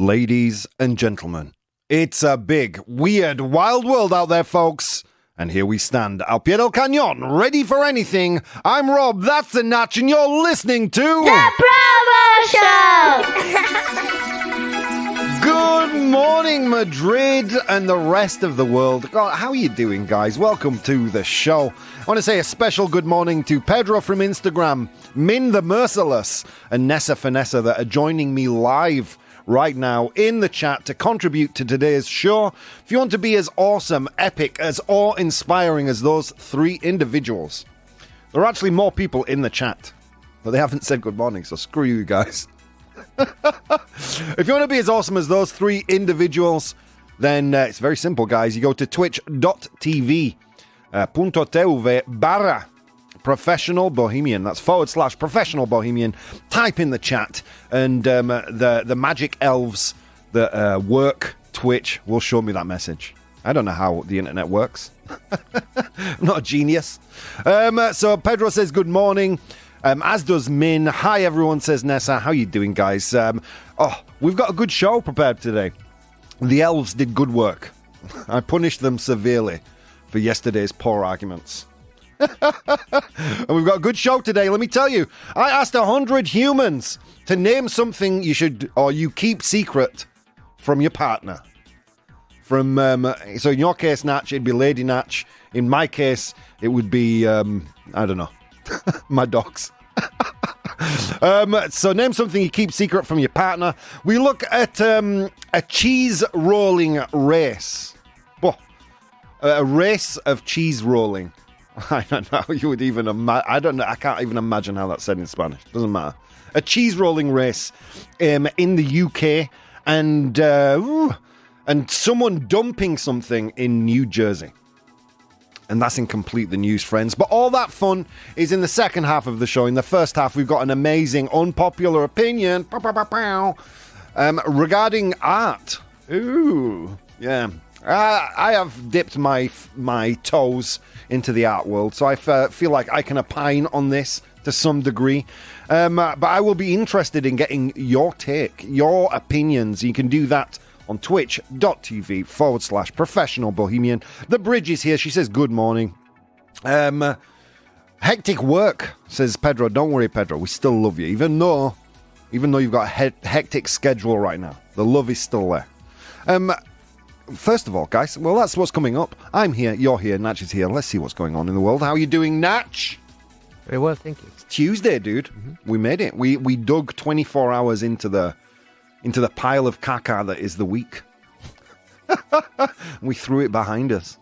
Ladies and gentlemen, it's a big, weird, wild world out there, folks. And here we stand, al pie del cañón, ready for anything. I'm Rob, that's the Natch, and you're listening to... The ProBoh Show! Good morning, Madrid and the rest of the world. God, how are you doing, guys? Welcome to the show. I want to say a special good morning to Pedro from Instagram, Min the Merciless, and Nessa Finessa that are joining me live right now in the chat to contribute to today's show. If you want to be as awesome, epic, as awe-inspiring as those three individuals, there are actually more people in the chat, but they haven't said good morning, so screw you guys. If you want to be as awesome as those three individuals, then it's very simple, guys. You go to twitch.tv .tv Professional Bohemian. That's / Professional Bohemian. Type in the chat, and the magic elves that work Twitch will show me that message. I don't know how the internet works. I'm not a genius. So Pedro says good morning, as does Min. Hi everyone, says Nessa. How you doing, guys? We've got a good show prepared today. The elves did good work. I punished them severely for yesterday's poor arguments. And we've got a good show today, let me tell you. I asked 100 humans to name something you keep secret from your partner. So in your case, Natch, it'd be Lady Natch. In my case, it would be, I don't know, my dogs. So name something you keep secret from your partner. We look at a cheese rolling race. A race of cheese rolling. I don't know how you would even imagine. I don't know. I can't even imagine how that's said in Spanish. Doesn't matter. A cheese rolling race in the UK, and someone dumping something in New Jersey. And that's in Complete the News, friends. But all that fun is in the second half of the show. In the first half, we've got an amazing unpopular opinion regarding art. Ooh, yeah. I have dipped my toes into the art world, so I feel like I can opine on this to some degree. But I will be interested in getting your take, your opinions. You can do that on twitch.tv / Professional Bohemian. The Bridge is here. She says, good morning. Hectic work, says Pedro. Don't worry, Pedro. We still love you. Even though you've got a hectic schedule right now, the love is still there. First of all, guys, well, that's what's coming up. I'm here, you're here, Natch is here. Let's see what's going on in the world. How are you doing, Natch? Very well, thank you. It's Tuesday, dude. Mm-hmm. We made it. We dug 24 hours into the pile of caca that is the week. We threw it behind us.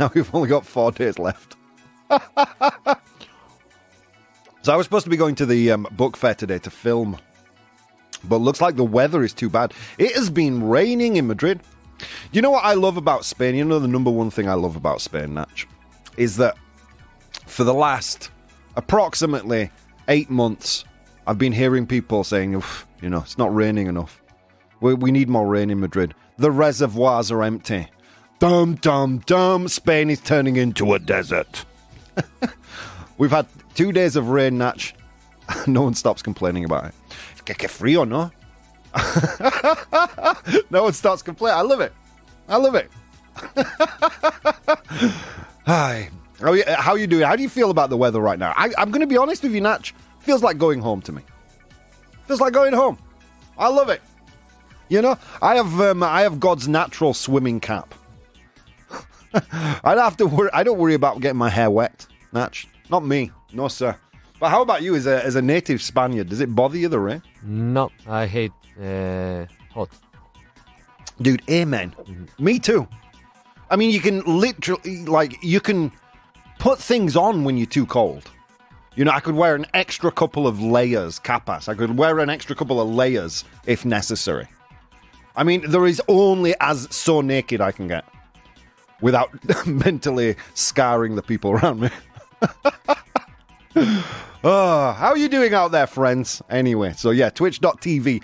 Now we've only got 4 days left. So I was supposed to be going to the book fair today to film, but looks like the weather is too bad. It has been raining in Madrid. You know what I love about Spain? You know the number one thing I love about Spain, Natch, is that for the last approximately 8 months, I've been hearing people saying, it's not raining enough. We need more rain in Madrid. The reservoirs are empty. Dum, dum, dum. Spain is turning into a desert. We've had 2 days of rain, Natch. No one stops complaining about it. Que frío, no? No one starts complaining. I love it. Hi. How are you doing? How do you feel about the weather right now? I'm going to be honest with you, Natch. Feels like going home to me. Feels like going home. I love it. You know, I have God's natural swimming cap. I don't worry about getting my hair wet, Natch. Not me. No, sir. But how about you as a native Spaniard? Does it bother you, the rain? No, I hate hot. Dude, amen. Mm-hmm. Me too. I mean, you can literally, you can put things on when you're too cold. You know, I could wear an extra couple of layers, capas. I could wear an extra couple of layers if necessary. I mean, there is only so naked I can get without mentally scarring the people around me. How are you doing out there, friends? Anyway, so yeah, twitch.tv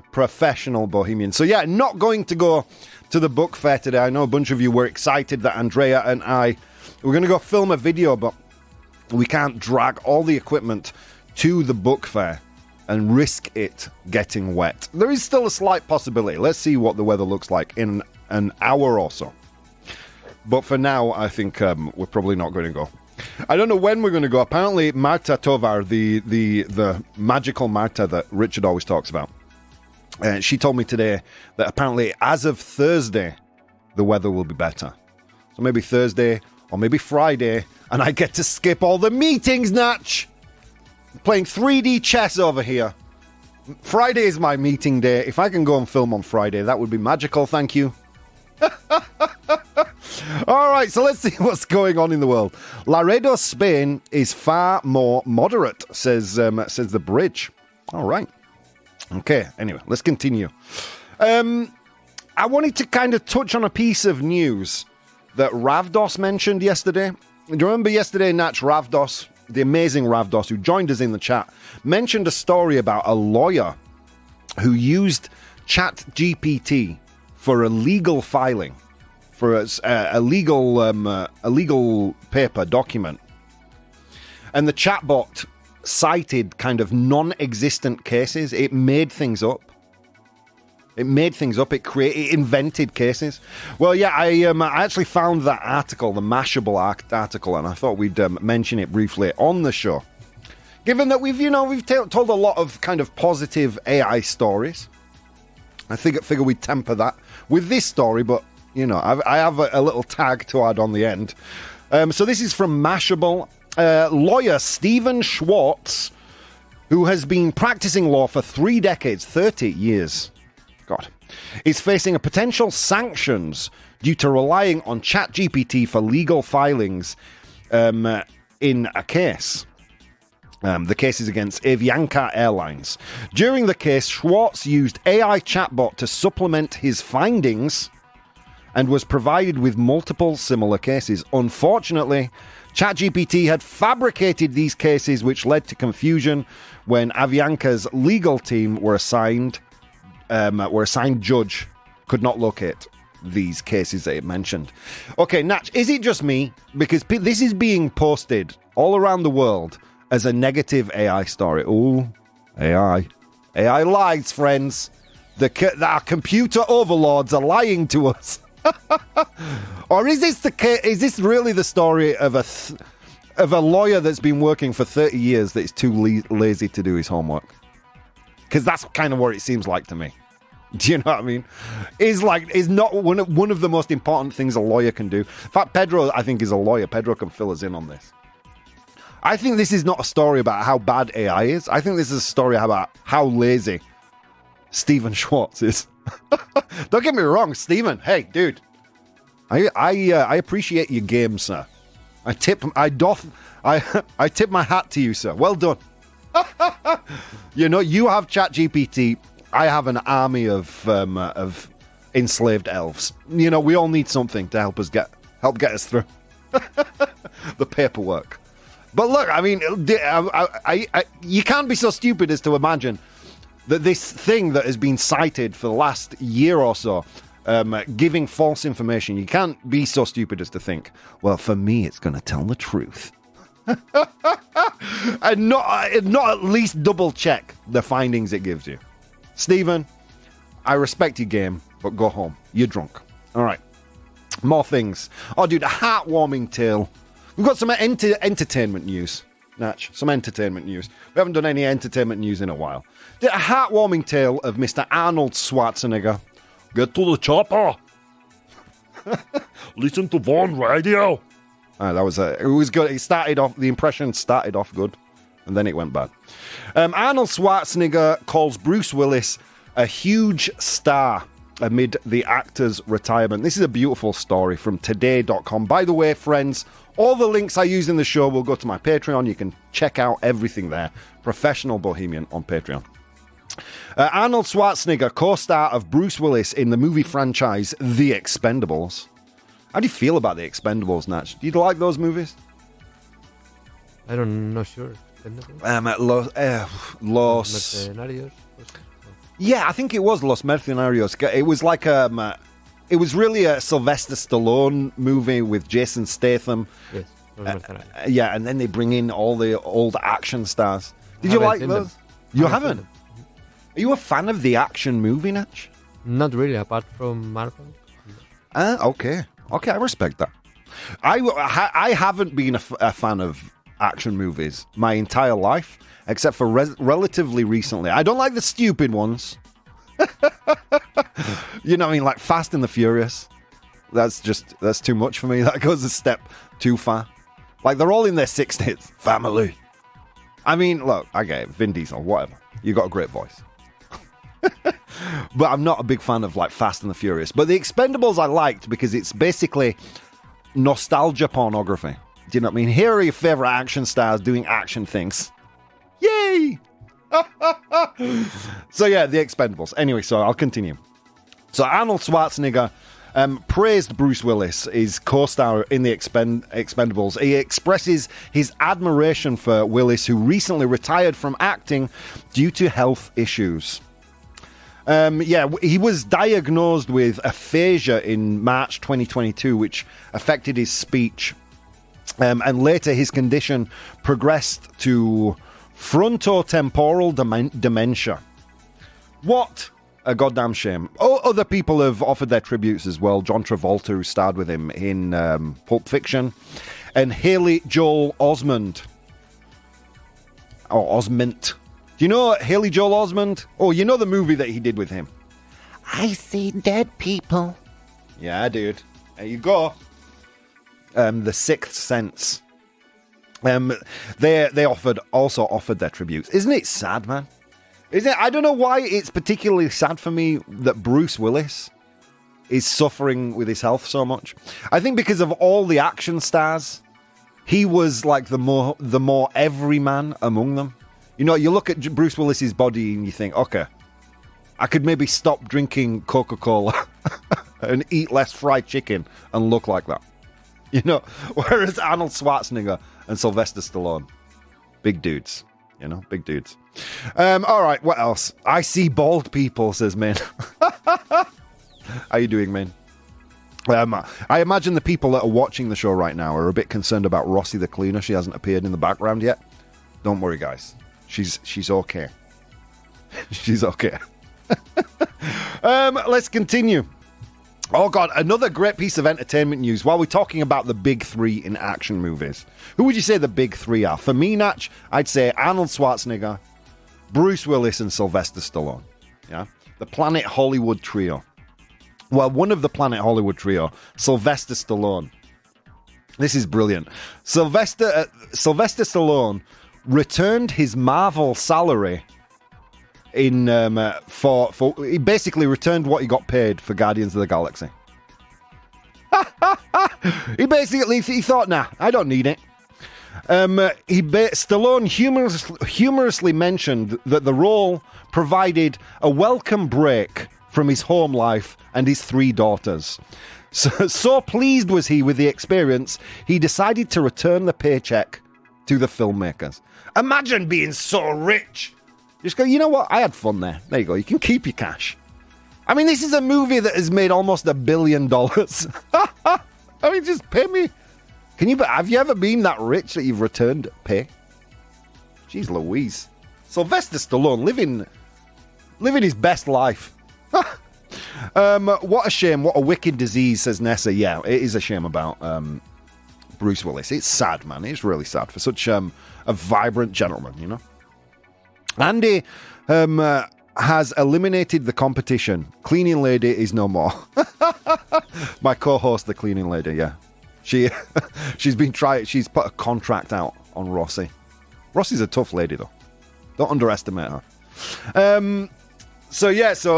/ Professional Bohemian. So yeah, not going to go to the book fair today. I know a bunch of you were excited that Andrea and I were going to go film a video, but we can't drag all the equipment to the book fair and risk it getting wet. There is still a slight possibility. Let's see what the weather looks like in an hour or so. But for now, I think we're probably not going to go. I don't know when we're going to go. Apparently, Marta Tovar, the magical Marta that Richard always talks about, she told me today that apparently as of Thursday, the weather will be better. So maybe Thursday or maybe Friday, and I get to skip all the meetings, Natch! I'm playing 3D chess over here. Friday is my meeting day. If I can go and film on Friday, that would be magical, thank you. All right, so let's see what's going on in the world. Laredo, Spain is far more moderate, says the bridge. All right. Okay, anyway, let's continue. I wanted to kind of touch on a piece of news that Ravdos mentioned yesterday. Do you remember yesterday, Natch, Ravdos, the amazing Ravdos, who joined us in the chat, mentioned a story about a lawyer who used ChatGPT for a legal filing, for a legal paper document. And the chatbot cited kind of non-existent cases. It made things up. It invented cases. Well, yeah, I actually found that article, the Mashable article, and I thought we'd mention it briefly on the show. Given that we've told a lot of kind of positive AI stories, I figure we'd temper that with this story, but, I have a little tag to add on the end. So this is from Mashable. Lawyer Stephen Schwartz, who has been practicing law for 3 decades, 30 years, is facing a potential sanctions due to relying on ChatGPT for legal filings in a case. The case is against Avianca Airlines. During the case, Schwartz used AI chatbot to supplement his findings and was provided with multiple similar cases. Unfortunately, ChatGPT had fabricated these cases, which led to confusion when Avianca's legal team were assigned judge could not locate these cases that it mentioned. Okay, Natch, is it just me? Because this is being posted all around the world as a negative AI story. Ooh, AI lies, friends. Our computer overlords are lying to us. Or is this the case? Is this really the story of a lawyer that's been working for 30 years that is too lazy to do his homework? Because that's kind of what it seems like to me. Do you know what I mean? Is not one of the most important things a lawyer can do. In fact, Pedro, I think, is a lawyer. Pedro can fill us in on this. I think this is not a story about how bad AI is. I think this is a story about how lazy Stephen Schwartz is. Don't get me wrong, Stephen. Hey, dude. I appreciate your game, sir. I tip my hat to you, sir. Well done. You have ChatGPT. I have an army of enslaved elves. We all need something to help get us through the paperwork. But look, I mean, you can't be so stupid as to imagine that this thing that has been cited for the last year or so, giving false information, you can't be so stupid as to think, well, for me, it's going to tell the truth. And not at least double check the findings it gives you. Stephen, I respect your game, but go home. You're drunk. All right. More things. Oh, dude, a heartwarming tale. We've got some entertainment news. Natch, some entertainment news. We haven't done any entertainment news in a while. A heartwarming tale of Mr. Arnold Schwarzenegger. Get to the chopper. Listen to Von Radio. It was good. The impression started off good, and then it went bad. Arnold Schwarzenegger calls Bruce Willis a huge star amid the actor's retirement. This is a beautiful story from today.com. By the way, friends, all the links I use in the show will go to my Patreon. You can check out everything there. Professional Bohemian on Patreon. Arnold Schwarzenegger, co-star of Bruce Willis in the movie franchise The Expendables. How do you feel about The Expendables, Natch? Do you like those movies? I don't know, sure. Los Mercenarios. Yeah, I think it was Los Mercenarios. It was like it was really a Sylvester Stallone movie with Jason Statham. Yes. Yeah, and then they bring in all the old action stars. Did you like those? You I haven't? feel Are you a fan of the action movie, Natch? Not really, apart from Marvel. Okay. Okay, I respect that. I haven't been a fan of action movies my entire life, except for relatively recently. I don't like the stupid ones. You know what I mean? Like Fast and the Furious. That's too much for me. That goes a step too far. Like, they're all in their 60s. Family. I mean, look, I get it. Vin Diesel, whatever. You got a great voice. But I'm not a big fan of, like, Fast and the Furious. But The Expendables I liked because it's basically nostalgia pornography. Do you know what I mean? Here are your favorite action stars doing action things. Yay! So, yeah, The Expendables. Anyway, so I'll continue. So, Arnold Schwarzenegger praised Bruce Willis, his co-star in The Expendables. He expresses his admiration for Willis, who recently retired from acting due to health issues. He was diagnosed with aphasia in March 2022, which affected his speech. And later his condition progressed to frontotemporal dementia. What a goddamn shame. Other people have offered their tributes as well. John Travolta, who starred with him in Pulp Fiction, and Haley Joel Osment. Or Osment. Do you know Haley Joel Osment? Oh, you know the movie that he did with him? I see dead people. Yeah, dude. There you go. The Sixth Sense. They also offered their tributes. Isn't it sad, man? Isn't it? I don't know why it's particularly sad for me that Bruce Willis is suffering with his health so much. I think because of all the action stars, he was like the more everyman among them. You know, you look at Bruce Willis's body and you think, okay, I could maybe stop drinking Coca-Cola and eat less fried chicken and look like that. You know, whereas Arnold Schwarzenegger and Sylvester Stallone, big dudes. You know, big dudes. All right, what else? I see bald people, says Min. How you doing, Min? I imagine the people that are watching the show right now are a bit concerned about Rossi the cleaner. She hasn't appeared in the background yet. Don't worry, guys. She's okay. She's okay. Let's continue. Oh, God, another great piece of entertainment news. While we're talking about the big three in action movies, who would you say the big three are? For me, Natch, I'd say Arnold Schwarzenegger, Bruce Willis, and Sylvester Stallone. Yeah, the Planet Hollywood trio. Well, one of the Planet Hollywood trio, Sylvester Stallone. This is brilliant. Sylvester Stallone returned his Marvel salary in for he basically returned what he got paid for Guardians of the Galaxy. he thought, nah, I don't need it. Stallone humorously mentioned that the role provided a welcome break from his home life and his 3 daughters. So pleased was he with the experience, he decided to return the paycheck to the filmmakers. Imagine being so rich. Just go, you know what? I had fun there. There you go. You can keep your cash. I mean, this is a movie that has made almost $1 billion. I mean, just pay me. Have you ever been that rich that you've returned pay? Jeez Louise. Sylvester Stallone living his best life. What a shame. What a wicked disease, says Nessa. Yeah, it is a shame about Bruce Willis. It's sad, man. It's really sad for such a vibrant gentleman, you know. Andy has eliminated the competition. Cleaning lady is no more. My co-host, the cleaning lady, yeah. She's put a contract out on Rossi. Rossi's a tough lady, though. Don't underestimate her. So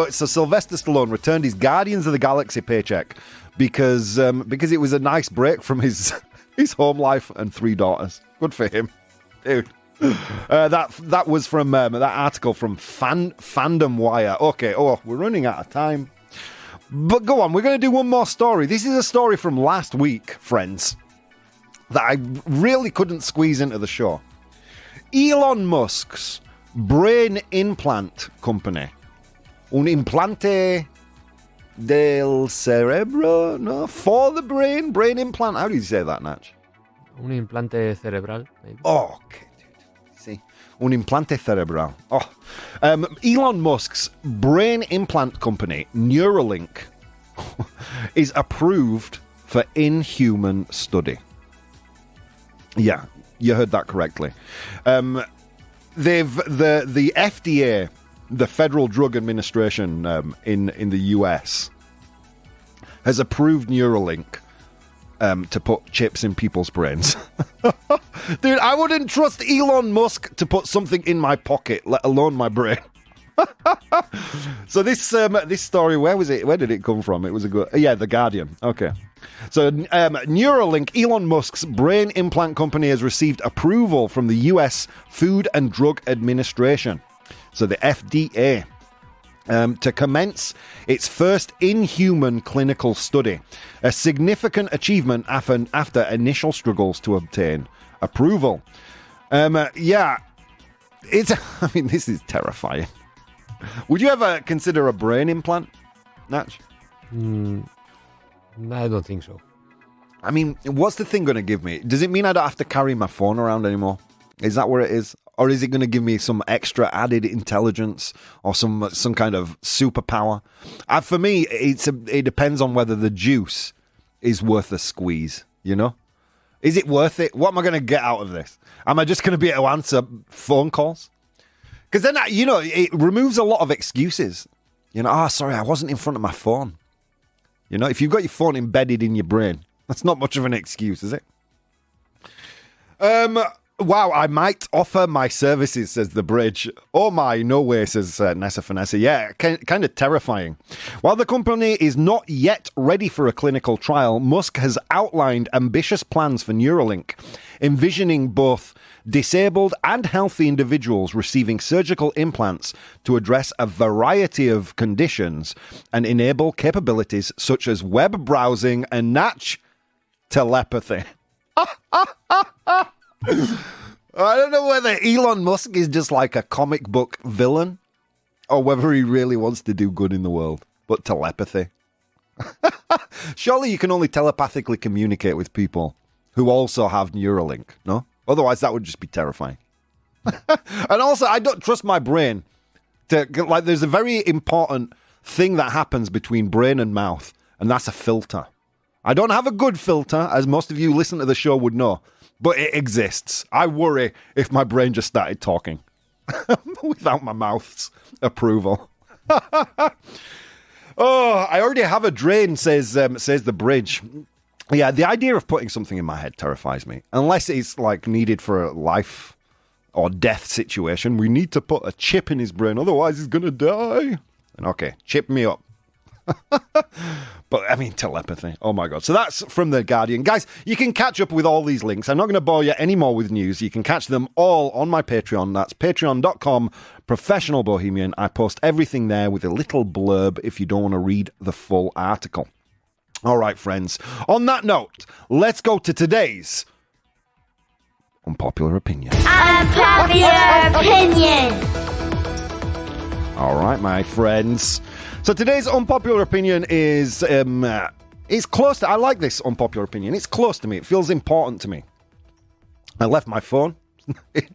Sylvester Stallone returned his Guardians of the Galaxy paycheck because it was a nice break from his home life and 3 daughters. Good for him, dude. That was from that article from Fandom Wire. Okay, we're running out of time. But go on, we're going to do one more story. This is a story from last week, friends, that I really couldn't squeeze into the show. Elon Musk's brain implant company, un implante del cerebro, no, for the brain implant. How do you say that, Natch? Un implante cerebral, maybe. Oh, okay, dude. See, Un implante cerebral. Elon Musk's brain implant company, Neuralink, is approved for inhuman study. Yeah, you heard that correctly. The FDA, the Federal Drug Administration in the US, has approved Neuralink to put chips in people's brains. Dude, I wouldn't trust Elon Musk to put something in my pocket, let alone my brain. So this story, where was it? Where did it come from? It was The Guardian. Okay. So Neuralink, Elon Musk's brain implant company, has received approval from the US Food and Drug Administration, so the FDA, to commence its first inhuman clinical study, a significant achievement after initial struggles to obtain approval. This is terrifying. Would you ever consider a brain implant, Natch? I don't think so. I mean, what's the thing going to give me? Does it mean I don't have to carry my phone around anymore? Is that where it is? Or is it going to give me some extra added intelligence or some kind of superpower? For me, it depends on whether the juice is worth the squeeze, you know? Is it worth it? What am I going to get out of this? Am I just going to be able to answer phone calls? Because then, it removes a lot of excuses. Sorry, I wasn't in front of my phone. If you've got your phone embedded in your brain, that's not much of an excuse, is it? Wow, I might offer my services, says The Bridge. Oh my, no way, says Nessa Finessa. Yeah, kind of terrifying. While the company is not yet ready for a clinical trial, Musk has outlined ambitious plans for Neuralink, envisioning both disabled and healthy individuals receiving surgical implants to address a variety of conditions and enable capabilities such as web browsing and telepathy. I don't know whether Elon Musk is just like a comic book villain or whether he really wants to do good in the world. But telepathy. Surely you can only telepathically communicate with people who also have Neuralink, no? Otherwise that would just be terrifying. And also, I don't trust my brain to, there's a very important thing that happens between brain and mouth, and that's a filter. I don't have a good filter, as most of you listen to the show would know, but it exists. I worry if my brain just started talking without my mouth's approval. Oh, I already have a drain, says The Bridge. Yeah, the idea of putting something in my head terrifies me. Unless it's needed for a life or death situation. We need to put a chip in his brain, otherwise he's going to die. And okay, chip me up. But I mean, telepathy. Oh my God. So that's from The Guardian. Guys, you can catch up with all these links. I'm not going to bore you anymore with news. You can catch them all on my Patreon. That's patreon.com, Professional Bohemian. I post everything there with a little blurb if you don't want to read the full article. All right, friends. On that note, let's go to today's unpopular opinion. Unpopular opinion. All right, my friends. So today's unpopular opinion is close to... I like this unpopular opinion. It's close to me. It feels important to me. I left my phone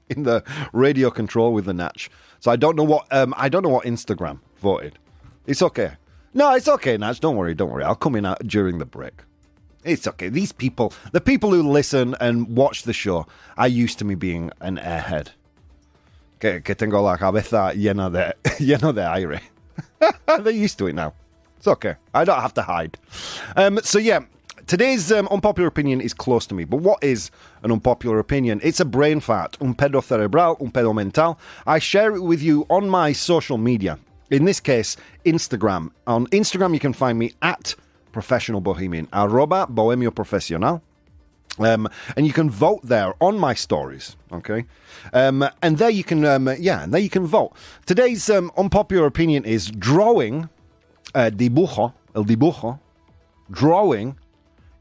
in the radio control with the Natch. So I don't know what Instagram voted. It's okay. No, it's okay, Natch. Don't worry. I'll come in during the break. It's okay. These people, the people who listen and watch the show, are used to me being an airhead. Que tengo la cabeza llena de aire. They're used to it now. It's okay. I don't have to hide. So yeah, today's unpopular opinion is close to me. But what is an unpopular opinion? It's a brain fart. Un pedo cerebral, un pedo mental. I share it with you on my social media. In this case, Instagram. On Instagram, you can find me at Professional Bohemian, @Bohemio Profesional. And you can vote there on my stories, okay? And there you can, there you can vote. Today's unpopular opinion is drawing, el dibujo. Drawing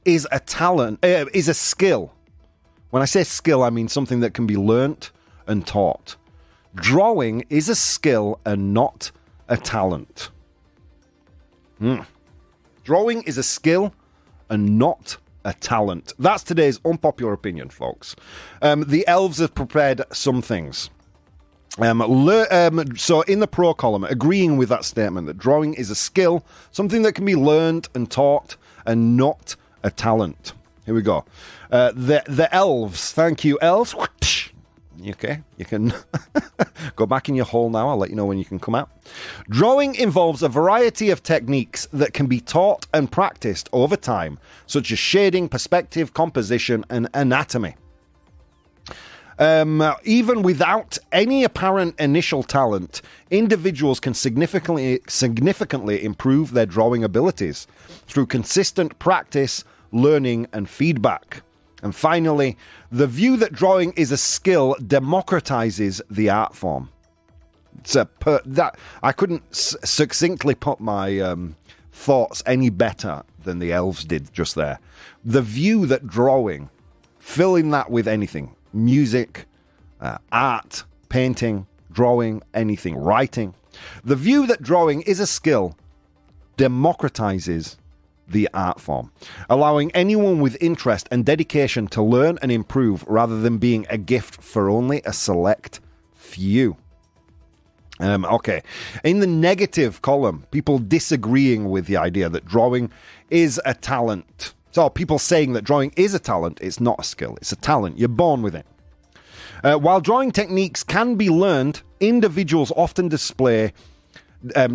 is a talent, is a skill. When I say skill, I mean something that can be learnt and taught. Drawing is a skill and not a talent. Drawing is a skill and not a talent. That's today's unpopular opinion, folks. The elves have prepared some things. So in the pro column, agreeing with that statement that drawing is a skill, something that can be learned and taught, and not a talent. Here we go. The elves. Thank you, elves. Okay, you can go back in your hole now. I'll let you know when you can come out. Drawing involves a variety of techniques that can be taught and practiced over time, such as shading, perspective, composition, and anatomy. Even without any apparent initial talent, individuals can significantly improve their drawing abilities through consistent practice, learning, and feedback. And finally, the view that drawing is a skill democratizes the art form. I couldn't succinctly put my thoughts any better than the elves did just there. The view that drawing, fill in that with anything, music, art, painting, drawing, anything, writing. The view that drawing is a skill democratizes the art form, allowing anyone with interest and dedication to learn and improve rather than being a gift for only a select few. Okay. In the negative column, people disagreeing with the idea that drawing is a talent. So people saying that drawing is a talent, it's not a skill, it's a talent. You're born with it. While drawing techniques can be learned, individuals often display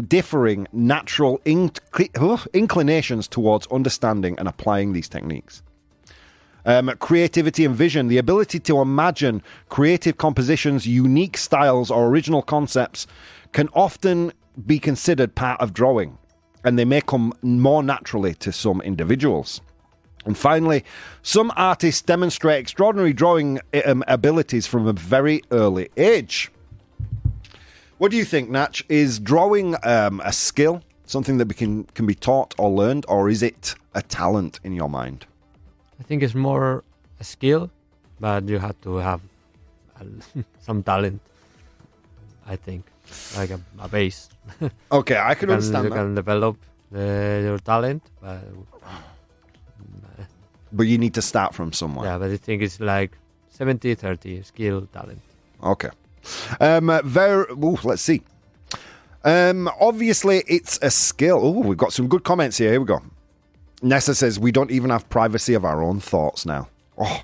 differing natural inclinations towards understanding and applying these techniques. Creativity and vision, the ability to imagine creative compositions, unique styles, or original concepts can often be considered part of drawing, and they may come more naturally to some individuals. And finally, some artists demonstrate extraordinary drawing abilities from a very early age. What do you think, Natch? Is drawing a skill, something that can be taught or learned, or is it a talent in your mind? I think it's more a skill, but you have to have some talent, I think, like a base. Okay, I can understand you that. You can develop your talent, but you need to start from somewhere. Yeah, but I think it's like 70-30 skill, talent. Okay. Let's see. Obviously, it's a skill. Oh, we've got some good comments here. Here we go. Nessa says, we don't even have privacy of our own thoughts now. Oh,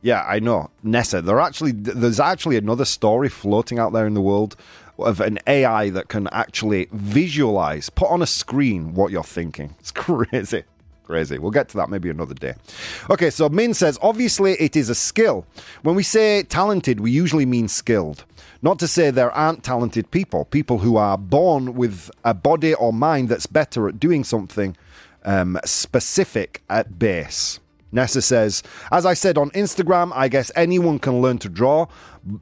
yeah, I know. Nessa, there's actually another story floating out there in the world of an AI that can actually visualize, put on a screen what you're thinking. It's crazy. Crazy. We'll get to that maybe another day. Okay, so Min says, obviously it is a skill. When we say talented, we usually mean skilled. Not to say there aren't talented people who are born with a body or mind that's better at doing something specific at base. Nessa says, as I said on Instagram, I guess anyone can learn to draw,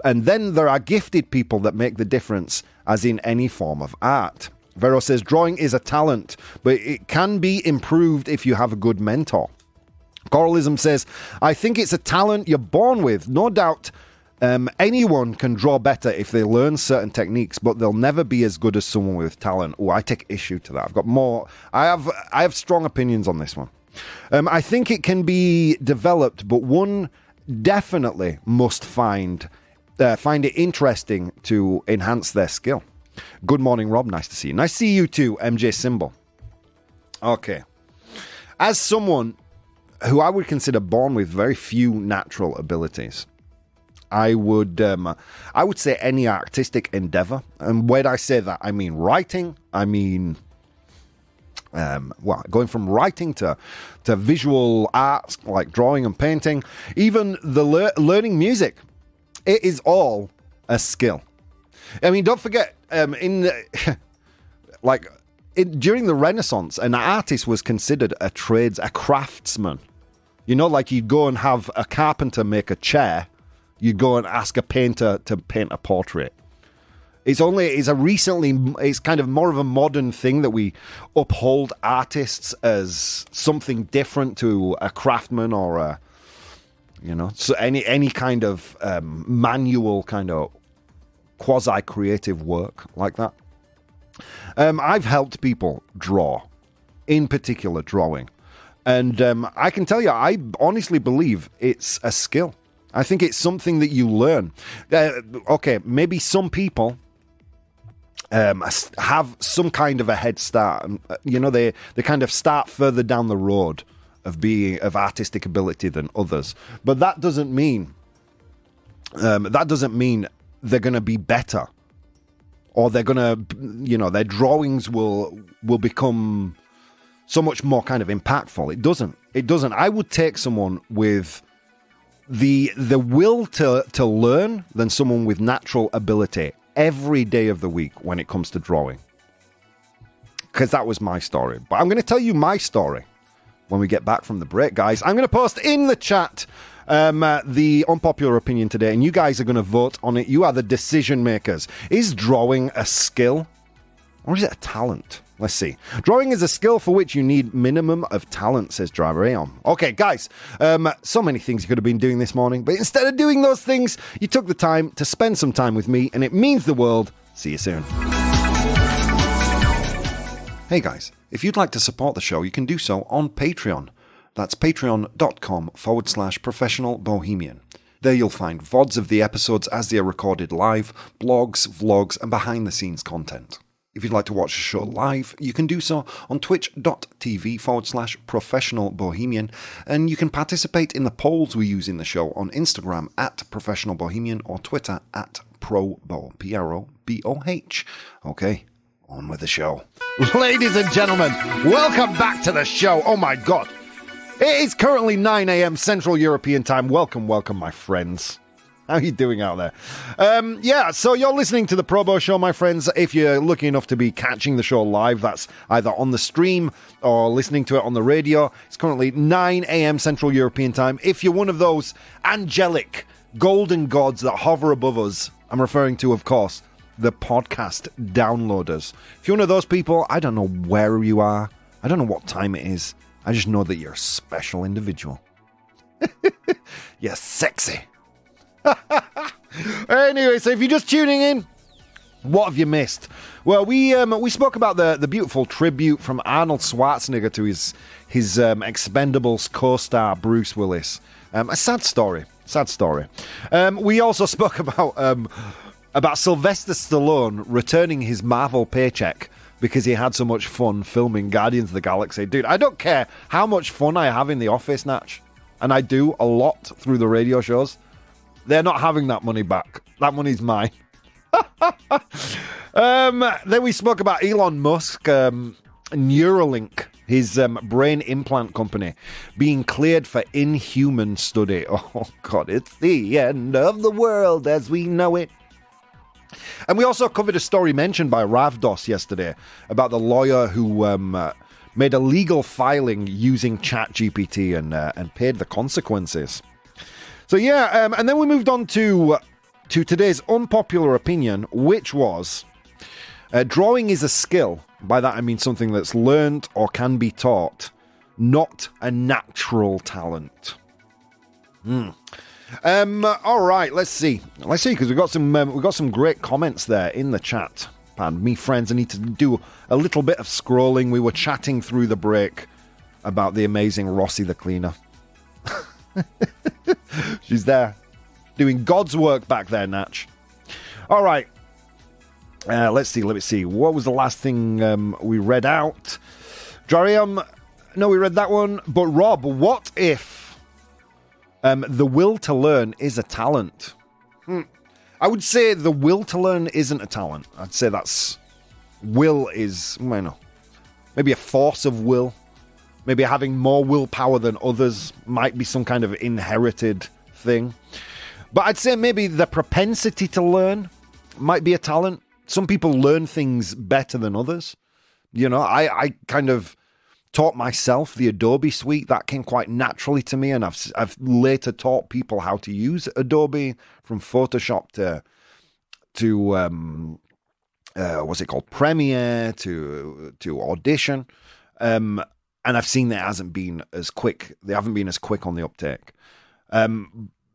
and then there are gifted people that make the difference, as in any form of art. Vero says, drawing is a talent, but it can be improved if you have a good mentor. Coralism says, I think it's a talent you're born with. No doubt anyone can draw better if they learn certain techniques, but they'll never be as good as someone with talent. Oh, I take issue to that. I've got more. I have strong opinions on this one. I think it can be developed, but one definitely must find it interesting to enhance their skill. Good morning, Rob. Nice to see you. Nice to see you too, MJ Symbol. Okay. As someone who I would consider born with very few natural abilities, I would say any artistic endeavor. And when I say that, I mean writing. I mean, going from writing to visual arts like drawing and painting, even the learning music. It is all a skill. I mean, don't forget, during the Renaissance, an artist was considered a craftsman. You know, like you'd go and have a carpenter make a chair, you'd go and ask a painter to paint a portrait. It's kind of more of a modern thing that we uphold artists as something different to a craftsman or so any kind of manual kind of quasi-creative work like that. I've helped people draw, in particular drawing. And I can tell you, I honestly believe it's a skill. I think it's something that you learn. Okay, maybe some people have some kind of a head start. They kind of start further down the road of artistic ability than others. But that doesn't mean they're going to be better, or they're going to, their drawings will become so much more kind of impactful. It doesn't. I would take someone with the will to learn than someone with natural ability every day of the week when it comes to drawing. Because that was my story. But I'm going to tell you my story when we get back from the break, guys. I'm going to post in the chat the unpopular opinion today, and you guys are going to vote on it. You are the decision makers. Is drawing a skill, or is it a talent? Let's see. Drawing is a skill for which you need minimum of talent, says Driver Aeon. Okay, guys, so many things you could have been doing this morning, but instead of doing those things, you took the time to spend some time with me, and it means the world. See you soon. Hey guys, if you'd like to support the show, you can do so on Patreon. That's patreon.com/professional bohemian. There you'll find VODs of the episodes as they are recorded live, blogs, vlogs, and behind-the-scenes content. If you'd like to watch the show live, you can do so on twitch.tv/professional bohemian, and you can participate in the polls we use in the show on Instagram @professional bohemian or Twitter @ProBoh, ProBoh. Okay, on with the show. Ladies and gentlemen, welcome back to the show. Oh my God. It is currently 9 a.m. Central European time. Welcome, my friends. How are you doing out there? So you're listening to the ProBoh Show, my friends. If you're lucky enough to be catching the show live, that's either on the stream or listening to it on the radio. It's currently 9 a.m. Central European time. If you're one of those angelic golden gods that hover above us, I'm referring to, of course, the podcast downloaders. If you're one of those people, I don't know where you are. I don't know what time it is. I just know that you're a special individual. You're sexy. Anyway, so if you're just tuning in, what have you missed? Well, we spoke about the beautiful tribute from Arnold Schwarzenegger to his Expendables co-star Bruce Willis. A sad story. We also spoke about Sylvester Stallone returning his Marvel paycheck because he had so much fun filming Guardians of the Galaxy. Dude, I don't care how much fun I have in the office, Natch, and I do a lot through the radio shows. They're not having that money back. That money's mine. Then we spoke about Elon Musk, Neuralink, his brain implant company, being cleared for inhuman study. Oh, God, it's the end of the world as we know it. And we also covered a story mentioned by Ravdos yesterday about the lawyer who made a legal filing using ChatGPT and paid the consequences. So yeah, and then we moved on to today's unpopular opinion, which was drawing is a skill. By that I mean something that's learned or can be taught, not a natural talent. All right, let's see, because we've got some great comments there in the chat. Pardon me, friends, I need to do a little bit of scrolling. We were chatting through the break about the amazing Rossi the cleaner. She's there doing God's work back there, Natch. All right, let's see. What was the last thing we read out? Jariam, no, we read that one. But Rob, what if the will to learn is a talent? I would say the will to learn isn't a talent. I'd say will is, maybe a force of will. Maybe having more willpower than others might be some kind of inherited thing. But I'd say maybe the propensity to learn might be a talent. Some people learn things better than others. I kind of taught myself the Adobe suite. That came quite naturally to me, and I've later taught people how to use Adobe, from Photoshop to what's it called, Premiere to Audition. And I've seen that it hasn't been as quick. They haven't been as quick on the uptake.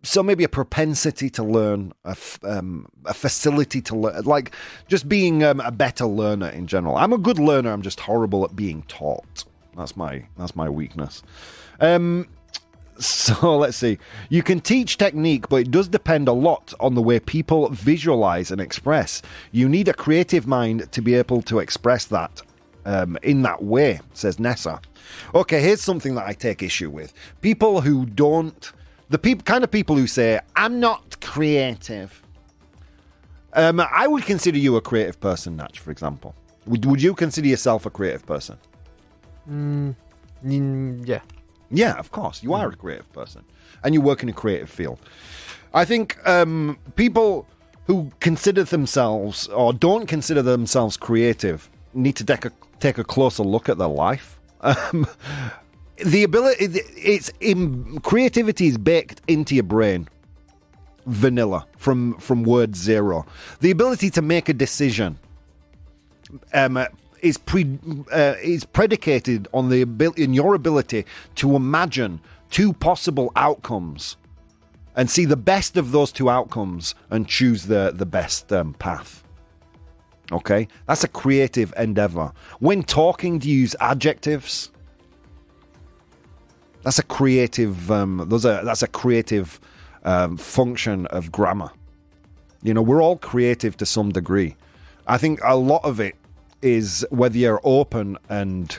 So maybe a propensity to learn, a facility to learn, like just being a better learner in general. I'm a good learner. I'm just horrible at being taught. That's my weakness. So let's see. You can teach technique, but it does depend a lot on the way people visualize and express. You need a creative mind to be able to express that in that way, says Nessa. Okay, here's something that I take issue with. People who don't... kind of people who say, I'm not creative. I would consider you a creative person, Natch, for example. Would you consider yourself a creative person? Yeah. Yeah, of course. You are a creative person. And you work in a creative field. I think people who consider themselves or don't consider themselves creative need to take a closer look at their life. The ability, creativity is baked into your brain. Vanilla, from word zero. The ability to make a decision is predicated on your ability to imagine two possible outcomes and see the best of those two outcomes and choose the best path. Okay, that's a creative endeavor. When talking, do you use adjectives? That's a creative. That's a creative function of grammar. You know, we're all creative to some degree. I think a lot of it is whether you're open and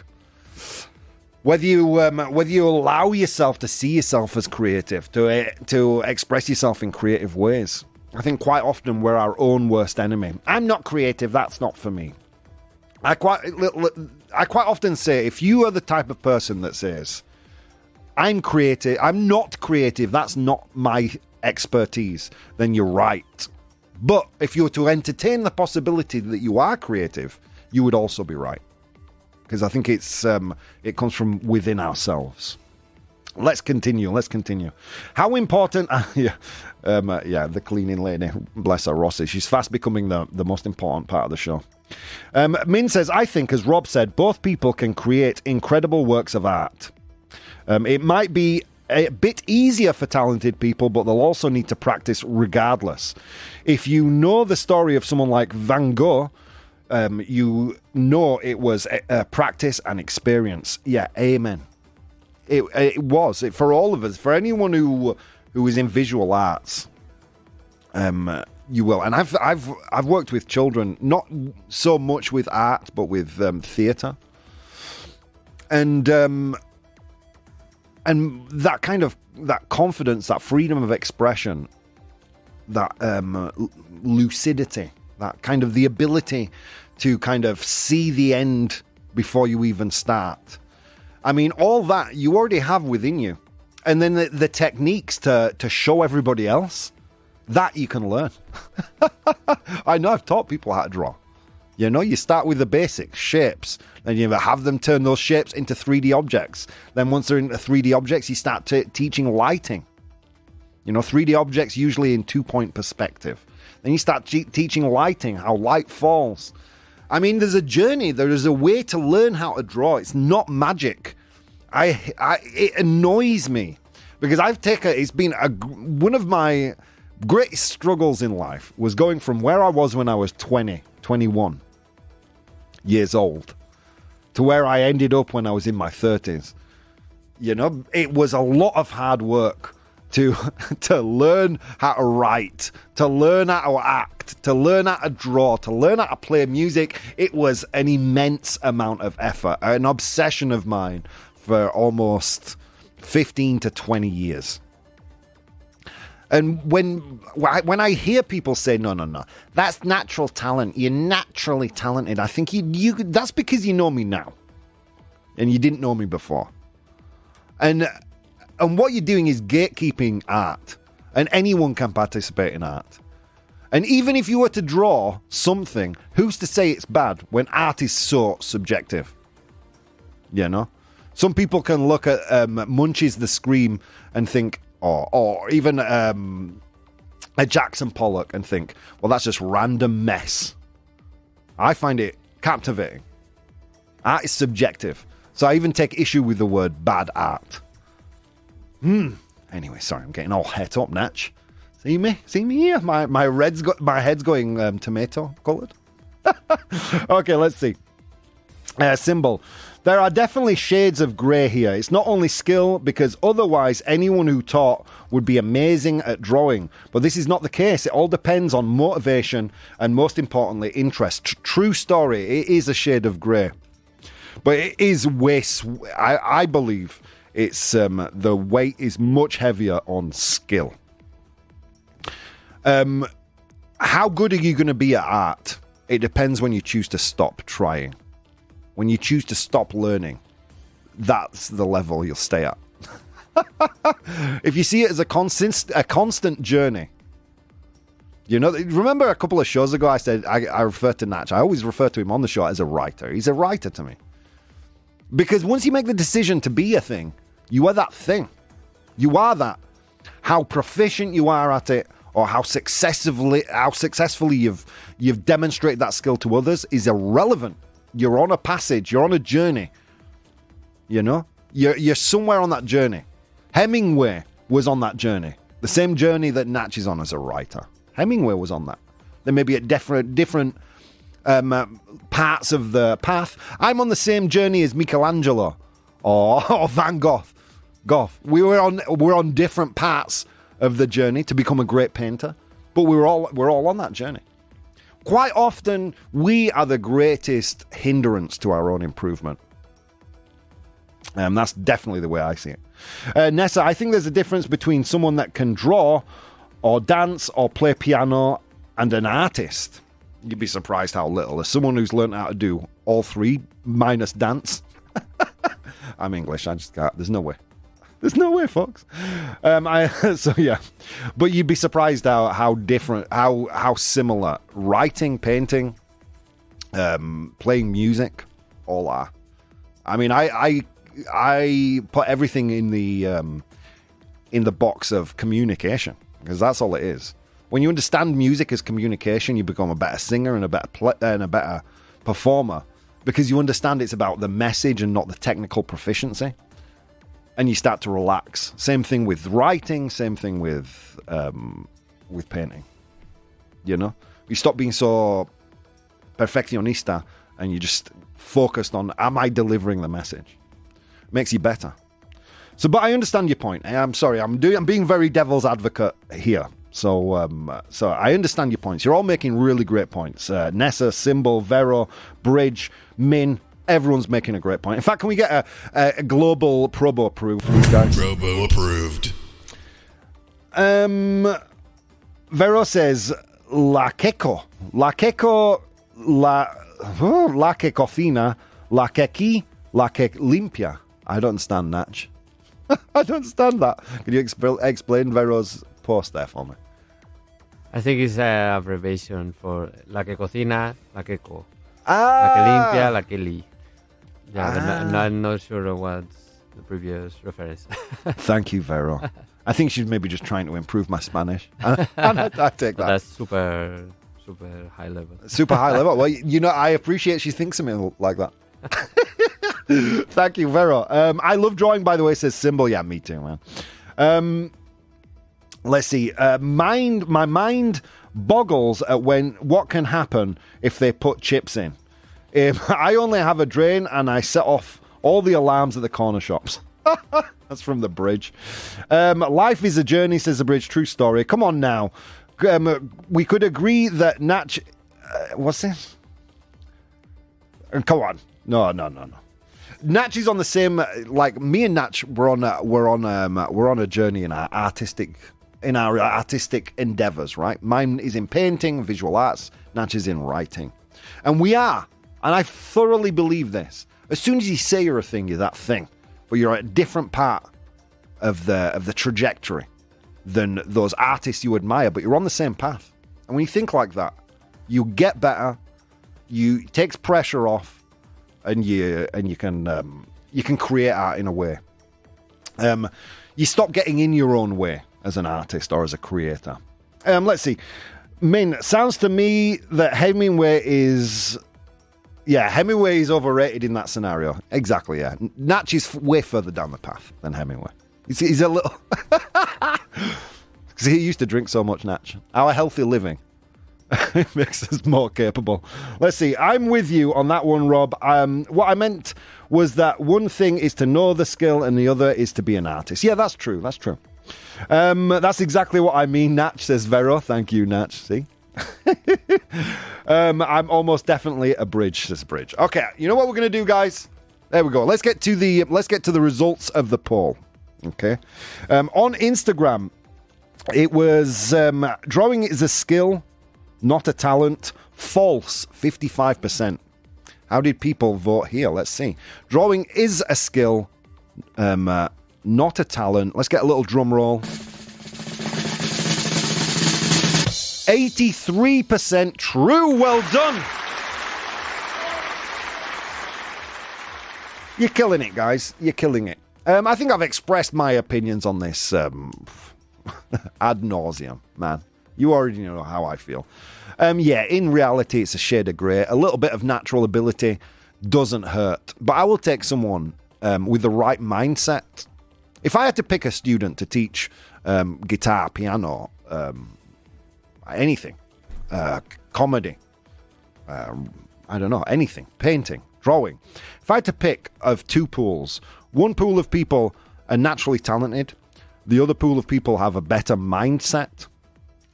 whether you allow yourself to see yourself as creative, to express yourself in creative ways. I think quite often we're our own worst enemy. I'm not creative. That's not for me. I quite often say, if you are the type of person that says, I'm creative, I'm not creative, that's not my expertise, then you're right. But if you were to entertain the possibility that you are creative, you would also be right. Because I think it comes from within ourselves. Let's continue. How important... the cleaning lady, bless her, Rossi. She's fast becoming the most important part of the show. Min says, I think, as Rob said, both people can create incredible works of art. It might be a bit easier for talented people, but they'll also need to practice regardless. If you know the story of someone like Van Gogh, you know it was practice and experience. Yeah, amen. It was for all of us, for anyone who is in visual arts. You will, and I've worked with children, not so much with art, but with theatre, and that kind of that confidence, that freedom of expression, that lucidity, that kind of the ability to kind of see the end before you even start. I mean, all that you already have within you. And then the techniques to show everybody else, that you can learn. I know I've taught people how to draw. You know, you start with the basics, shapes, then you have them turn those shapes into 3D objects. Then once they're into 3D objects, you start teaching lighting. You know, 3D objects usually in 2-point perspective. Then you start teaching lighting, how light falls. I mean, there's a journey. There is a way to learn how to draw. It's not magic. It annoys me because it's been one of my greatest struggles in life was going from where I was when I was 21 years old to where I ended up when I was in my 30s. You know, it was a lot of hard work to learn how to write, to learn how to act, to learn how to draw, to learn how to play music. It was an immense amount of effort, an obsession of mine for almost 15 to 20 years. And when I hear people say, no, that's natural talent, you're naturally talented, I think you that's because you know me now and you didn't know me before. And what you're doing is gatekeeping art, and anyone can participate in art. And even if you were to draw something, who's to say it's bad when art is so subjective? You know? Some people can look at Munch's The Scream and think, or even a Jackson Pollock and think, well, that's just random mess. I find it captivating. Art is subjective. So I even take issue with the word bad art. Anyway, sorry, I'm getting all het up, Natch. See me here? My head's going tomato colored. Okay, let's see. Symbol. There are definitely shades of grey here. It's not only skill, because otherwise anyone who taught would be amazing at drawing. But this is not the case. It all depends on motivation and, most importantly, interest. True story. It is a shade of grey. But it is I believe it's the weight is much heavier on skill. How good are you going to be at art? It depends when you choose to stop trying. When you choose to stop learning, that's the level you'll stay at. If you see it as a constant journey, you know. Remember a couple of shows ago, I said I referred to Natch. I always refer to him on the show as a writer. He's a writer to me, because once you make the decision to be a thing, you are that thing. You are that. How proficient you are at it, or how successfully you've demonstrated that skill to others, is irrelevant. You're on a passage. You're on a journey. You know? You're somewhere on that journey. Hemingway was on that journey. The same journey that Natch is on as a writer. Hemingway was on that. There may be at different parts of the path. I'm on the same journey as Michelangelo or Van Gogh. We're on different parts of the journey to become a great painter, but we're all on that journey. Quite often, we are the greatest hindrance to our own improvement. That's definitely the way I see it. Nessa, I think there's a difference between someone that can draw or dance or play piano and an artist. You'd be surprised how little. As someone who's learned how to do all three minus dance. I'm English. I just can't. There's no way. There's no way, folks. So yeah, but you'd be surprised how different, how similar writing, painting, playing music, all are. I mean, I put everything in the box of communication, because that's all it is. When you understand music as communication, you become a better singer and a better performer, because you understand it's about the message and not the technical proficiency. And you start to relax. Same thing with writing. Same thing with painting. You know, you stop being so perfeccionista, and you just focused on, am I delivering the message? Makes you better. So, but I understand your point. I'm sorry, I'm being very devil's advocate here. So I understand your points. You're all making really great points. Nessa, Symbol, Vero, Bridge, Min. Everyone's making a great point. In fact, can we get a global ProBoh approved for these guys? ProBoh approved. Vero says, la que cocina, la que aquí, la que limpia. I don't understand, Natch. I don't understand that. Can you explain Vero's post there for me? I think it's an abbreviation for la que cocina, la que co. La que limpia, la que li. Yeah, but I'm not sure what's the previous reference. Thank you, Vero. I think she's maybe just trying to improve my Spanish. And I take that. That's super high level. Super high level. Well, you know, I appreciate she thinks of me like that. Thank you, Vero. I love drawing, by the way, says Symbol. Yeah, me too, man. Let's see. My mind boggles at what can happen if they put chips in. I only have a drain, and I set off all the alarms at the corner shops. That's from the Bridge. Life is a journey, says the Bridge. True story. Come on now. We could agree that Natch... what's this? Come on. No. Natch is on the same... Like, me and Natch, we're on a journey in our artistic endeavors, right? Mine is in painting, visual arts. Natch is in writing. And we are. And I thoroughly believe this. As soon as you say you're a thing, you're that thing. But you're at a different part of the trajectory than those artists you admire, but you're on the same path. And when you think like that, you get better, it takes pressure off, and you can create art in a way. You stop getting in your own way as an artist or as a creator. Let's see. Min, sounds to me that Hemingway is overrated in that scenario. Exactly, yeah. Natch is way further down the path than Hemingway. He's a little... Because he used to drink so much, Natch. Our healthy living It makes us more capable. Let's see. I'm with you on that one, Rob. What I meant was that one thing is to know the skill and the other is to be an artist. Yeah, that's true. That's true. That's exactly what I mean, Natch, says Vero. Thank you, Natch. See? I'm almost definitely a bridge, says Bridge. Okay, you know what we're going to do, guys? There we go. Let's get to the results of the poll. Okay. On Instagram, it was drawing is a skill, not a talent. False, 55%. How did people vote here? Let's see. Drawing is a skill, not a talent. Let's get a little drum roll. 83% true. Well done. You're killing it, guys. You're killing it. I think I've expressed my opinions on this ad nauseum, man. You already know how I feel. Yeah, in reality, it's a shade of grey. A little bit of natural ability doesn't hurt. But I will take someone with the right mindset. If I had to pick a student to teach guitar, piano, anything, comedy, I don't know, anything, painting, drawing. If I had to pick of two pools, one pool of people are naturally talented, the other pool of people have a better mindset,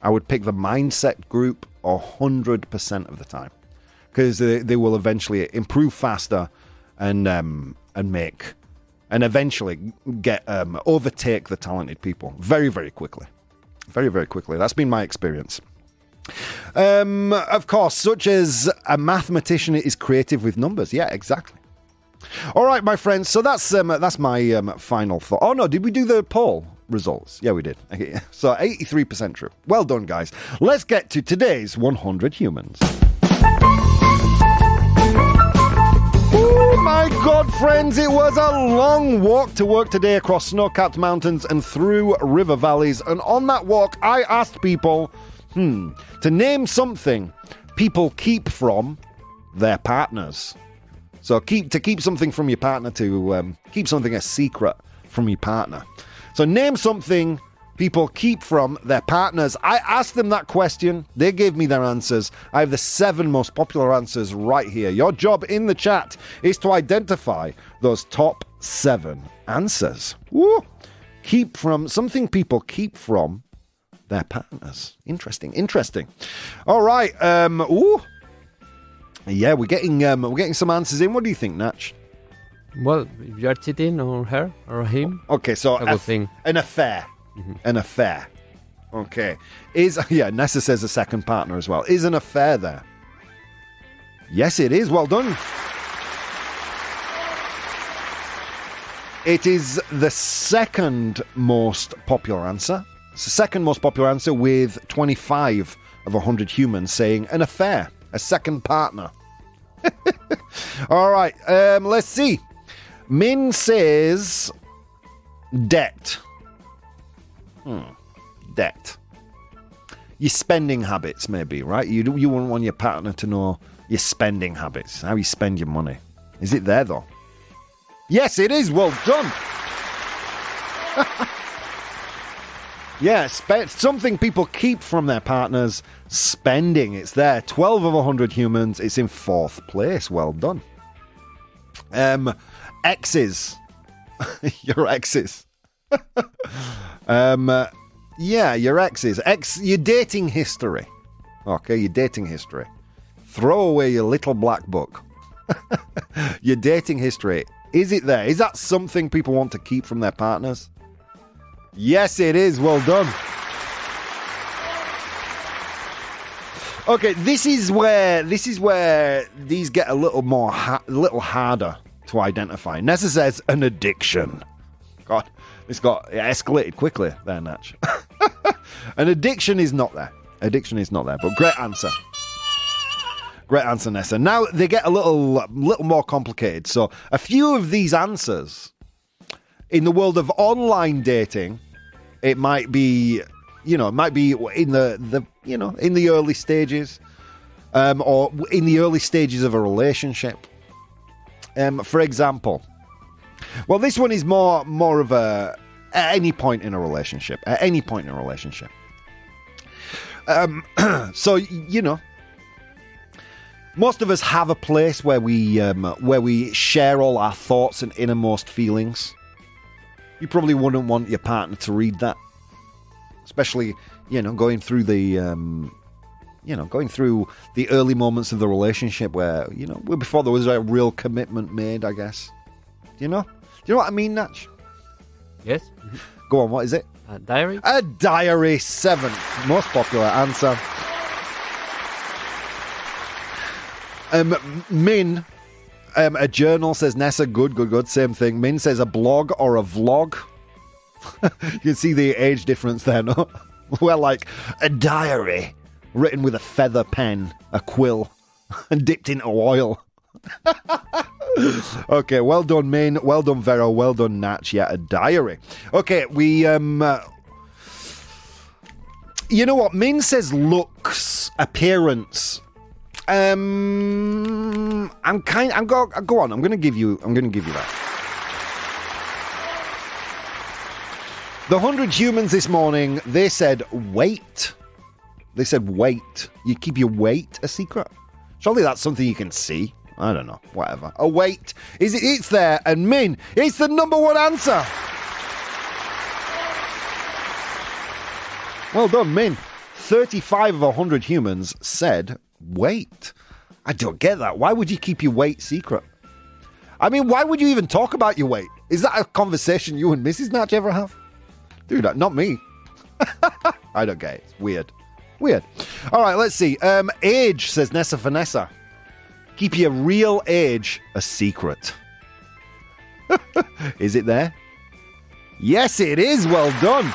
I would pick the mindset group 100% of the time, because they will eventually improve faster and eventually get overtake the talented people very, very quickly. Very, very quickly. That's been my experience. Of course, such as a mathematician is creative with numbers. Yeah, exactly. All right, my friends. So that's my final thought. Oh no, did we do the poll results? Yeah, we did. Okay. So 83% true. Well done, guys. Let's get to today's 100 humans. Oh my God, friends, it was a long walk to work today across snow-capped mountains and through river valleys. And on that walk, I asked people, to name something people keep from their partners. So keep something from your partner, to keep something a secret from your partner. So name something people keep from their partners. I asked them that question. They gave me their answers. I have the 7 most popular answers right here. Your job in the chat is to identify those top 7 answers. Woo! Keep from something people keep from their partners. Interesting. All right. Yeah, we're getting some answers in. What do you think, Natch? Well, if you are cheating on her or him, okay, so a good thing. An affair. Mm-hmm. An affair. Okay. Nessa says a second partner as well. Is an affair there? Yes, it is. Well done. It is the second most popular answer. It's the second most popular answer, with 25 of 100 humans saying an affair, a second partner. All right, let's see. Min says debt. Debt. Your spending habits, maybe, right? You wouldn't want your partner to know your spending habits, how you spend your money. Is it there, though? Yes, it is. Well done. Yeah, something people keep from their partners. Spending. It's there. 12 of 100 humans. It's in 4th place. Well done. Exes. Your exes. Yeah, your exes. Your dating history. Okay, your dating history. Throw away your little black book. Your dating history. Is it there? Is that something people want to keep from their partners? Yes, it is. Well done. Okay, this is where these get a little more little harder to identify. Nessa says an addiction. God, it escalated quickly there, Natch. An addiction is not there. Addiction is not there, but great answer. Great answer, Nessa. Now they get a little more complicated. So a few of these answers in the world of online dating, it might be, in the in the early stages, or in the early stages of a relationship. For example, well, this one is more of a at any point in a relationship. At any point in a relationship. So, you know, most of us have a place where we share all our thoughts and innermost feelings. You probably wouldn't want your partner to read that, especially, you know, going through the early moments of the relationship where, you know, before there was a real commitment made, I guess. Do you know what I mean, Natch? Yes. Go on, what is it? Diary? A diary, 7th most popular answer. Min, a journal, says Nessa. Good. Same thing. Min says a blog or a vlog. You can see the age difference there, no? Well, like a diary written with a feather pen, a quill, and dipped into oil. Okay, well done, Min. Well done, Vero. Well done, Natch. Yeah, a diary. Okay, we you know what? Min says looks, appearance. Go on. I'm going to give you that. The 100 humans this morning, they said weight. You keep your weight a secret? Surely that's something you can see. I don't know. Whatever. A weight. It's there. And Min, it's the number one answer. Well done, Min. 35 of 100 humans said weight. I don't get that. Why would you keep your weight secret? I mean, why would you even talk about your weight? Is that a conversation you and Mrs. Natch ever have? Dude, not me. I don't get it. It's weird. All right, let's see. Age, says Nessa Vanessa. Keep your real age a secret. Is it there? Yes, it is. Well done.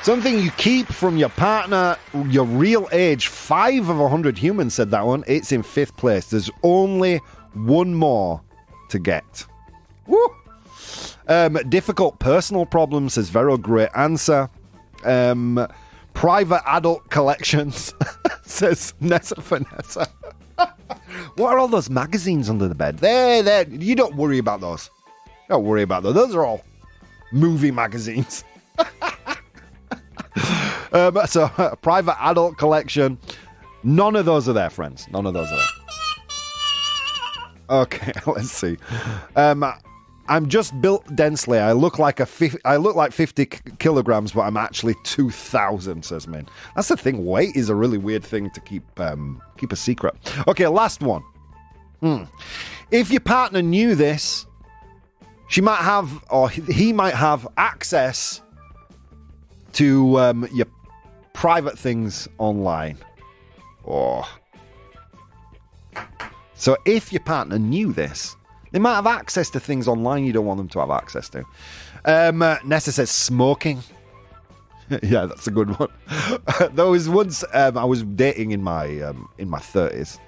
Something you keep from your partner, your real age. 5 of 100 humans said that one. It's in 5th place. There's only one more to get. Woo! Difficult personal problems, says Vero. Great answer. Private adult collections, says Nessa Vanessa. What are all those magazines under the bed? There. You don't worry about those. Those are all movie magazines. So, private adult collection. None of those are there, friends. None of those are there. Okay, let's see. I'm just built densely. I look like 50 kilograms, but I'm actually 2,000, says Min. That's the thing. Weight is a really weird thing to keep a secret. Okay, last one. If your partner knew this, she might have, or he might have access to your private things online. So if your partner knew this, they might have access to things online you don't want them to have access to. Nessa says smoking. Yeah, that's a good one. There was once I was dating in my 30s,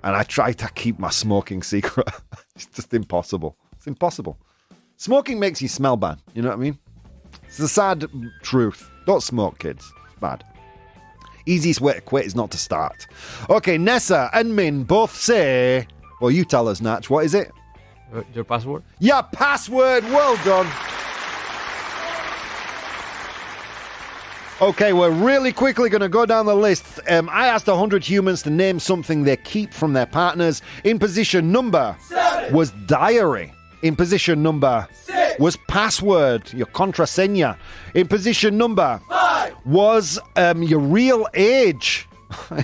and I tried to keep my smoking secret. It's just impossible. It's impossible. Smoking makes you smell bad. You know what I mean? It's the sad truth. Don't smoke, kids. It's bad. Easiest way to quit is not to start. Okay, Nessa and Min both say... Well, you tell us, Natch. What is it? Your password? Yeah, password. Well done. Okay, we're really quickly going to go down the list. I asked 100 humans to name something they keep from their partners. In position number 7 was diary. In position number 6 was password, your contraseña. In position number 5 was your real age.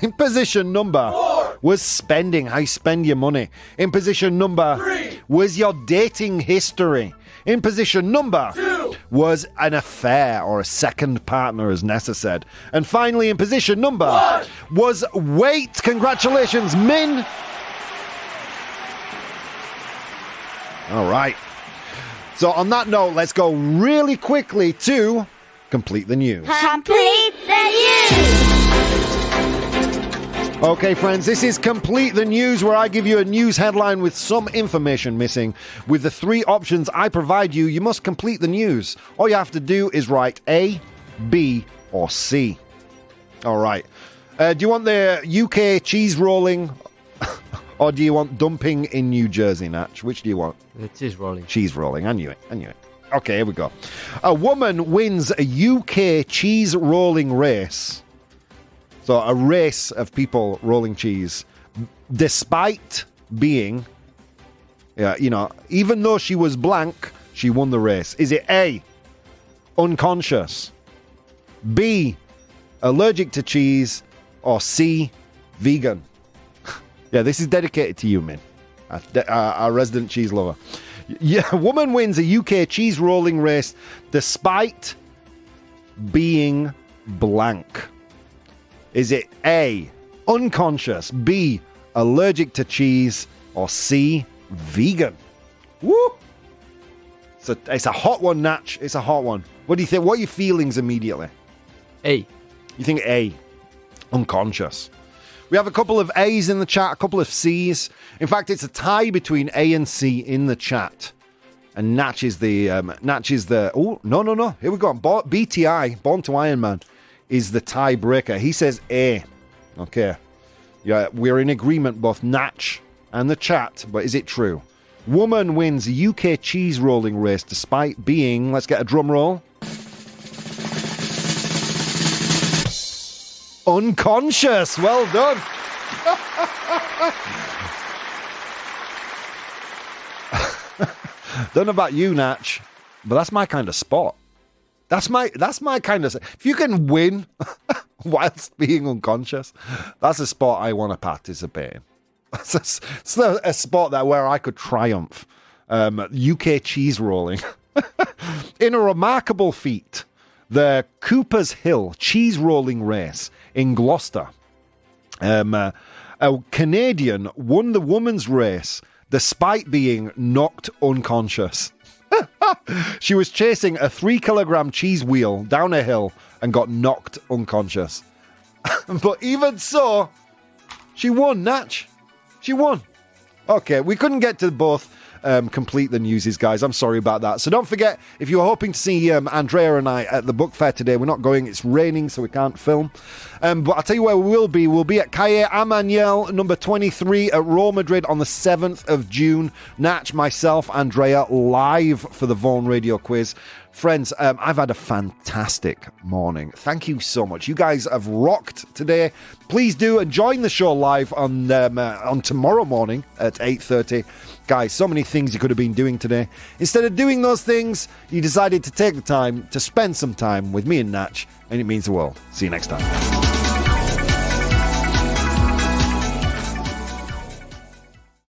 In position number 4 was spending, how you spend your money. In position number 3 was your dating history. In position number 2 was an affair or a second partner, as Nessa said. And finally, in position number 1 was weight. Congratulations, Min. All right. So on that note, let's go really quickly to complete the news. Complete the news! Okay, friends, this is Complete the News, where I give you a news headline with some information missing. With the 3 options I provide you, you must complete the news. All you have to do is write A, B, or C. All right. Do you want the UK cheese rolling, or do you want dumping in New Jersey, Natch? Which do you want? The cheese rolling. Cheese rolling. I knew it. Okay, here we go. A woman wins a UK cheese rolling race. So a race of people rolling cheese, despite being, even though she was blank, she won the race. Is it A, unconscious, B, allergic to cheese, or C, vegan? Yeah, this is dedicated to you, Min, our resident cheese lover. Yeah, woman wins a UK cheese rolling race despite being blank. Is it A, unconscious, B, allergic to cheese, or C, vegan? Woo! So it's a hot one, Natch. It's a hot one. What do you think? What are your feelings immediately? A. You think A, unconscious. We have a couple of A's in the chat, a couple of C's. In fact, it's a tie between A and C in the chat. And Natch is the... Oh, no. Here we go. BTI, Born to Iron Man, is the tiebreaker. He says A. Okay. Yeah, we're in agreement, both Natch and the chat, but is it true? Woman wins a UK cheese rolling race despite being... Let's get a drum roll. Unconscious. Well done. Don't know about you, Natch, but that's my kind of sport. That's my kind of... If you can win whilst being unconscious, that's a sport I want to participate in. It's a sport where I could triumph. UK cheese rolling. In a remarkable feat, the Cooper's Hill cheese rolling race in Gloucester, a Canadian won the women's race despite being knocked unconscious. She was chasing a 3-kilogram cheese wheel down a hill and got knocked unconscious. But even so, she won, Natch. She won. Okay, we couldn't get to both complete the newses, guys. I'm sorry about that. So don't forget, if you're hoping to see Andrea and I at the book fair today, we're not going. It's raining, so we can't film. But I'll tell you where we will be. We'll be at Calle Amanuel, number 23 at Real Madrid on the 7th of June. Natch, myself, Andrea, live for the Vaughan Radio Quiz. Friends, I've had a fantastic morning. Thank you so much. You guys have rocked today. Please do join the show live on tomorrow morning at 8:30. Guys, so many things you could have been doing today. Instead of doing those things, you decided to take the time to spend some time with me and Natch, and it means the world. See you next time.